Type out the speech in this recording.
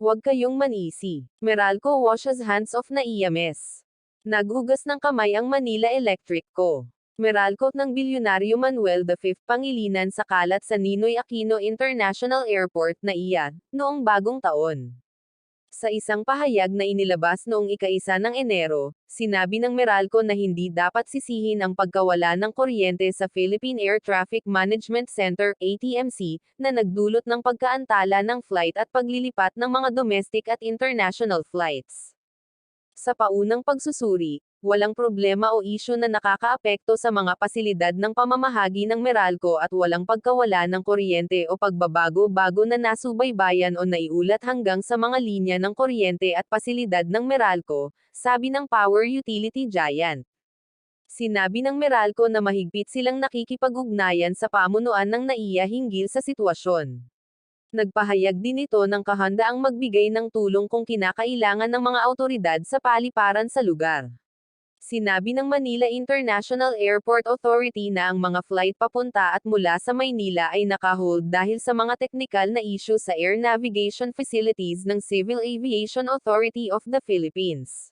Huwag kayong manisi. Meralco washes hands off na EMS. Naghugas ng kamay ang Manila Electric Co. Meralco ng bilyonaryo Manuel V Pangilinan sa kalat sa Ninoy Aquino International Airport na iya, noong bagong taon. Sa isang pahayag na inilabas noong ika-1 ng Enero, sinabi ng Meralco na hindi dapat sisihin ang pagkawala ng kuryente sa Philippine Air Traffic Management Center, ATMC, na nagdulot ng pagkaantala ng flight at paglilipat ng mga domestic at international flights. Sa paunang pagsusuri, walang problema o isyu na nakakaapekto sa mga pasilidad ng pamamahagi ng Meralco at walang pagkawala ng kuryente o pagbabago-bago na nasubaybayan o naiulat hanggang sa mga linya ng kuryente at pasilidad ng Meralco, sabi ng power utility giant. Sinabi ng Meralco na mahigpit silang nakikipag-ugnayan sa pamunuan ng NAIA hinggil sa sitwasyon. Nagpahayag din ito ng kahandaang magbigay ng tulong kung kinakailangan ng mga autoridad sa paliparan sa lugar. Sinabi ng Manila International Airport Authority na ang mga flight papunta at mula sa Maynila ay naka-hold dahil sa mga teknikal na issue sa air navigation facilities ng Civil Aviation Authority of the Philippines.